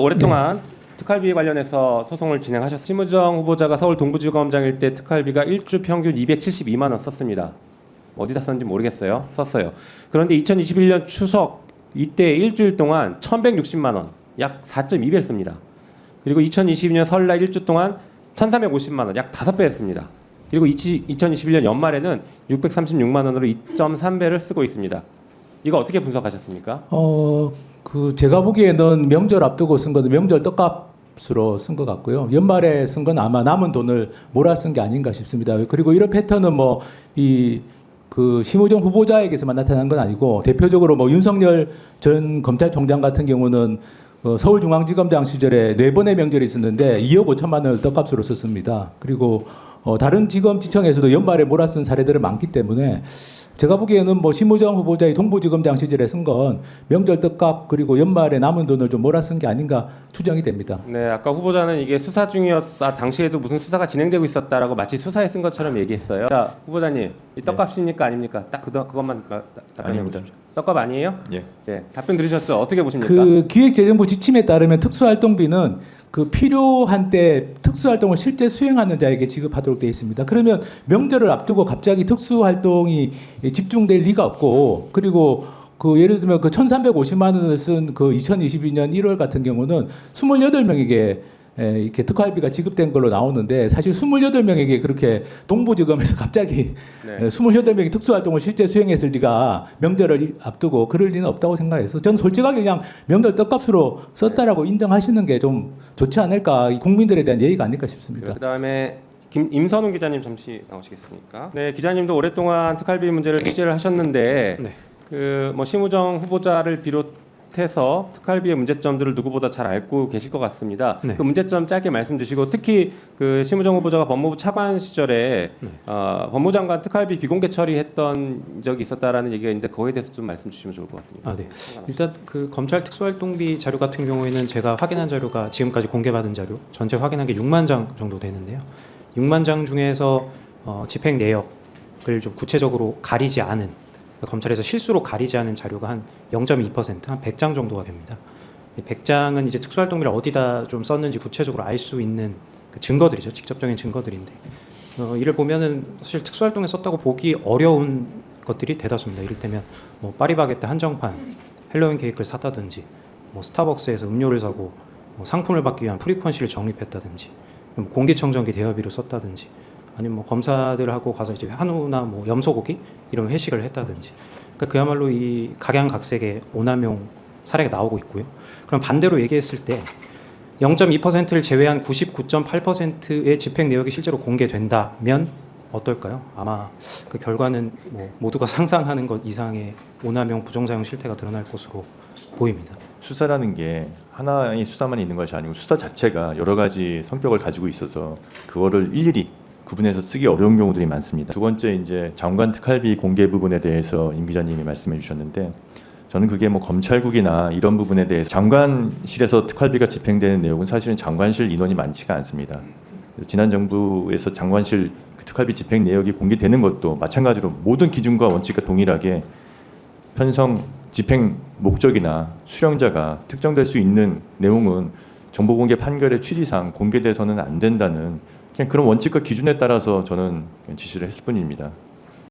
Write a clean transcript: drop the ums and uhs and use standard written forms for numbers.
오랫동안 특활비 관련해서 소송을 진행하셨습니다. 심우정 후보자가 서울 동부지검장일 때 특활비가 일주 평균 272만 원 썼습니다. 어디다 썼는지 모르겠어요. 썼어요. 그런데 2021년 추석 이때 일주일 동안 1,160만 원, 약 4.2배 씁니다. 그리고 2022년 설날 일주 동안 1,350만 원, 약 5배 씁니다. 그리고 2021년 연말에는 636만 원으로 2.3배를 쓰고 있습니다. 이거 어떻게 분석하셨습니까? 제가 보기에는 명절 앞두고 쓴 거는 명절 떡값으로 쓴 것 같고요. 연말에 쓴 건 아마 남은 돈을 몰아 쓴 게 아닌가 싶습니다. 그리고 이런 패턴은 심우정 후보자에게서만 나타난 건 아니고 대표적으로 윤석열 전 검찰총장 같은 경우는 서울중앙지검장 시절에 4번의 명절이 있었는데 2억 5천만 원을 떡값으로 썼습니다. 그리고 다른 지검지청에서도 연말에 몰아쓴 사례들은 많기 때문에 제가 보기에는 심우정 후보자의 동부지검장 시절에 쓴 건 명절 떡값 그리고 연말에 남은 돈을 좀 몰아쓴 게 아닌가 추정이 됩니다. 네, 아까 후보자는 이게 수사 중이었다, 당시에도 무슨 수사가 진행되고 있었다라고 마치 수사에 쓴 것처럼 얘기했어요. 자, 후보자님, 이 떡값입니까 아닙니까? 딱 그것만 답변해 보십시오. 떡값 아니에요? 예. 네, 답변 들으셨죠? 어떻게 보십니까? 기획재정부 지침에 따르면 특수활동비는 필요한 때 특수활동을 실제 수행하는 자에게 지급하도록 되어 있습니다. 그러면 명절을 앞두고 갑자기 특수활동이 집중될 리가 없고, 그리고 예를 들면 1,350만 원을 쓴 2022년 1월 같은 경우는 28명에게 이렇게 특활비가 지급된 걸로 나오는데, 사실 28명에게 그렇게 동부지검에서 갑자기 28명이 특수활동을 실제 수행했을 리가 명절을 앞두고 그럴 리는 없다고 생각해서 저는 솔직하게 그냥 명절 떡값으로 썼다라고 인정하시는 게 좀 좋지 않을까, 국민들에 대한 예의가 아닐까 싶습니다. 그다음에 임선웅 기자님 잠시 나오시겠습니까? 네, 기자님도 오랫동안 특활비 문제를 취재를 하셨는데 심우정 후보자를 비롯해서 특활비의 문제점들을 누구보다 잘 알고 계실 것 같습니다. 네. 그 문제점 짧게 말씀 주시고, 특히 심우정 후보자가 법무부 차관 시절에 법무장관 특활비 비공개 처리했던 적이 있었다라는 얘기가 있는데 거기에 대해서 좀 말씀 주시면 좋을 것 같습니다. 네. 일단 검찰 특수활동비 자료 같은 경우에는 제가 확인한 자료가 지금까지 공개받은 자료 전체 확인한 게 6만 장 정도 되는데요. 6만 장 중에서 집행 내역을 좀 구체적으로 가리지 않은, 검찰에서 실수로 가리지 않은 자료가 한 0.2%, 한 100장 정도가 됩니다. 100장은 이제 특수활동비를 어디다 좀 썼는지 구체적으로 알 수 있는 증거들이죠. 직접적인 증거들인데, 이를 보면은 사실 특수활동에 썼다고 보기 어려운 것들이 대다수입니다. 이를테면 파리바게뜨 한정판 헬로윈 케이크를 샀다든지, 스타벅스에서 음료를 사고 상품을 받기 위한 프리퀀시를 적립했다든지, 공기청정기 대여비로 썼다든지, 아니면 검사들하고 가서 이제 한우나 염소고기 이런 회식을 했다든지, 그러니까 그야말로 이 각양각색의 오남용 사례가 나오고 있고요. 그럼 반대로 얘기했을 때 0.2%를 제외한 99.8%의 집행 내역이 실제로 공개된다면 어떨까요? 아마 그 결과는 모두가 상상하는 것 이상의 오남용 부정사용 실태가 드러날 것으로 보입니다. 수사라는 게 하나의 수사만 있는 것이 아니고 수사 자체가 여러 가지 성격을 가지고 있어서 그거를 일일이 구분해서 쓰기 어려운 경우들이 많습니다. 두 번째, 이제 장관 특활비 공개 부분에 대해서 임 기자님이 말씀해 주셨는데, 저는 그게 검찰국이나 이런 부분에 대해서 장관실에서 특활비가 집행되는 내용은 사실은 장관실 인원이 많지가 않습니다. 지난 정부에서 장관실 특활비 집행 내역이 공개되는 것도 마찬가지로 모든 기준과 원칙과 동일하게 편성 집행 목적이나 수령자가 특정될 수 있는 내용은 정보공개 판결의 취지상 공개돼서는 안 된다는 그냥 그런 원칙과 기준에 따라서 저는 지시를 했을 뿐입니다.